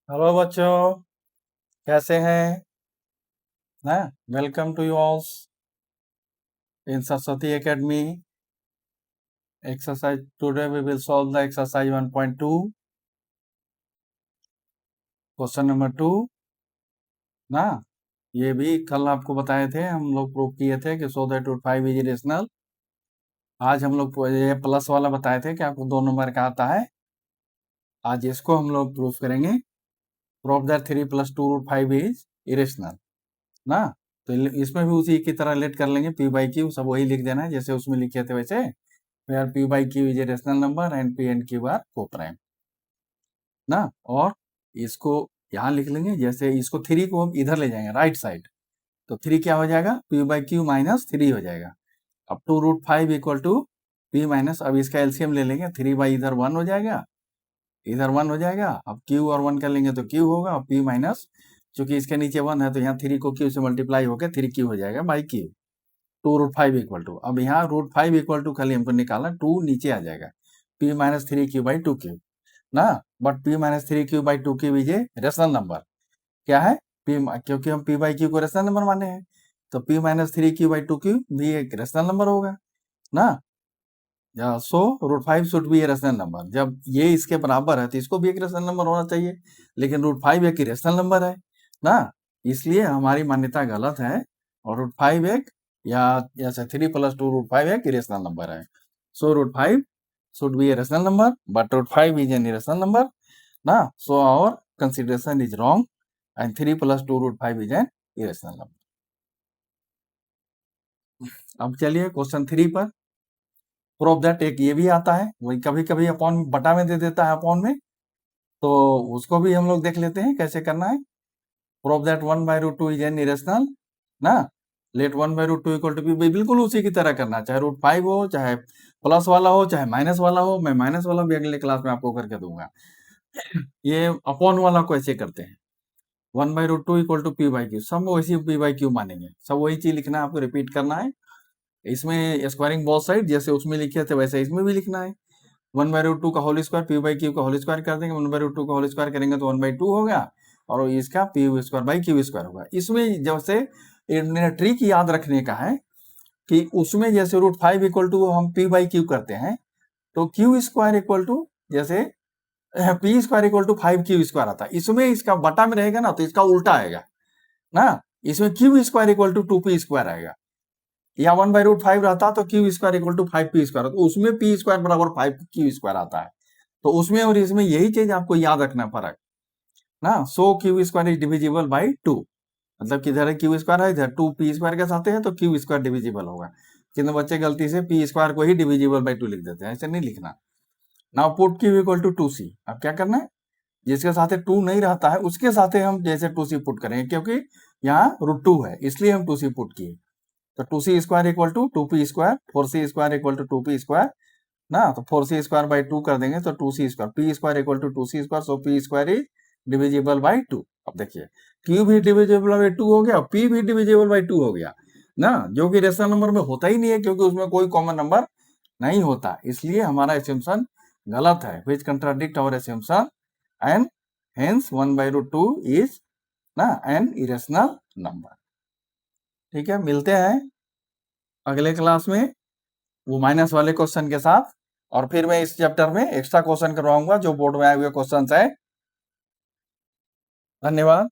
Hello बच्चों, कैसे हैं? ना, welcome to you all in Saraswati academy. Exercise today we will solve the exercise 1.2, question number 2. ना, ये भी कल आपको बताए थे, हम लोग प्रूव किए थे कि so that root 5 is irrational. आज हम लोग ये प्लस वाला बताए थे कि आपको 2 नंबर का आता है. आज इसको हम लोग प्रूफ करेंगे. Prove that 3 + 2 root 5 is irrational. ना, तो इसमें भी उसी की तरह लेट कर लेंगे. पी बाई क्यू सब वही लिख देना है जैसे उसमें लिखे थे वैसे. where p by q is a rational number and p and q are co-prime. ना, और इसको यहाँ लिख लेंगे. जैसे इसको 3 को हम इधर ले जाएंगे राइट साइड, तो 3 क्या हो जाएगा? p by q माइनस 3 हो जाएगा. अब 2 root 5 equal to p minus, अब इसका एलसीएम ले लेंगे. 3 बाई इधर 1 हो जाएगा, इधर 1 हो जाएगा. अब q और 1 कर लेंगे तो q होगा. अब p माइनस, चूंकि इसके नीचे 1 है तो यहाँ 3 को q से मल्टीप्लाई होकर 3q हो जाएगा by q. 2 root 5 equal to, अब यहाँ रूट 5 इक्वल टू खाली हमको निकालना, 2 नीचे आ जाएगा. p minus 3q by 2q. ना, but p minus 3q by 2q is a rational number. क्या है? p, क्योंकि हम p बाई q को रेशनल नंबर माने हैं, तो p minus 3q by 2q भी एक रेशनल नंबर होगा. ना, so root 5 should be a rational number. जब ये इसके बराबर है तो इसको भी एक रेशनल नंबर होना चाहिए, लेकिन रूट 5 एक रेशनल नंबर है. ना, इसलिए हमारी मान्यता गलत है, और रूट 5 एक या जैसे 3 + 2 रूट 5 एक इरेशनल नंबर है. So root 5 should be a rational number, but root 5 is an irrational number. Na, so our consideration is wrong, and 3 + 2 root 5 is an irrational number. अब चलिए क्वेश्चन 3 पर. प्रूव दैट एक ये भी आता है, वही कभी कभी अपॉन बटा में दे देता है अपॉन में, तो उसको भी हम लोग देख लेते हैं कैसे करना है. Prove that 1/√2 is an irrational. ना, लेट 1/√2 इक्वल टू पी, बिल्कुल उसी की तरह करना, चाहे रूट 5 हो, चाहे प्लस वाला हो, चाहे माइनस वाला हो. मैं माइनस वाला भी अगले क्लास में आपको करके दूंगा. ये अपॉन वाला को ऐसे करते हैं. 1/√2 equal to p by q, सब वैसे पी बाई क्यू मानेंगे. सब वही चीज लिखना है, आपको रिपीट करना है. इसमें स्क्वायरिंग बोथ साइड जैसे उसमें लिखे थे वैसे इसमें भी लिखना है. 1/√2 का whole square p by q का होल स्क्वायर कर देंगे. 1/√2 का होल स्क्वायर करेंगे तो 1/2 होगा, और इसका P square by Q square होगा. इसमें जैसे ट्रिक याद रखने का है कि उसमें जैसे रूट 5 इक्वल टू हम पी बाई क्यू करते हैं, तो क्यू स्क्वायर इक्वल टू जैसे p square equal to 5q square आता है. इसमें इसका बटा में रहेगा ना, तो इसका उल्टा आएगा. ना, इसमें q square equal to 2p square आएगा. या 1/√5 रहता तो q square equal to 5p square, तो उसमें p स्क्वायर बराबर 5q स्क्वायर आता है. तो उसमें और इसमें यही चीज आपको याद रखना फर्क. ना, so Q square is divisible by 2, मतलब कि इधर क्यू स्क्वायर है, इधर 2p स्क्वायर के साथ है, तो क्यू स्क्वायर डिविजिबल होगा. कितने बच्चे गलती से p स्क्वायर को ही डिविजिबल बाई 2 लिख देते हैं, ऐसे नहीं लिखना. Now put q equal to 2c. अब क्या करना है, जिसके साथ 2 नहीं रहता है उसके साथ हम जैसे 2c पुट करेंगे, क्योंकि यहाँ √2 है इसलिए हम 2c पुट किए. तो 2c square equal to 2p square, 4c square equal to 2p square. ना, तो 4c स्क्वायर बाई 2 कर देंगे तो 2c square, p square equal to 2c square, so p square is divisible by 2. अब देखिए q भी डिविजिबल बाई 2 हो गया, p भी डिविजिबल बाई 2 हो गया. ना, जो कि रेशनल नंबर में होता ही नहीं है, क्योंकि उसमें कोई कॉमन नंबर नहीं होता, इसलिए हमारा एस्यूम्पशन गलत है, which contradict our assumption, and hence 1/√2 is ना एन इरेशनल नंबर. ठीक है, मिलते हैं अगले क्लास में वो माइनस वाले क्वेश्चन के साथ, और फिर मैं इस चैप्टर में एक्स्ट्रा क्वेश्चन करवाऊंगा जो बोर्ड में आए हुए क्वेश्चन है. धन्यवाद.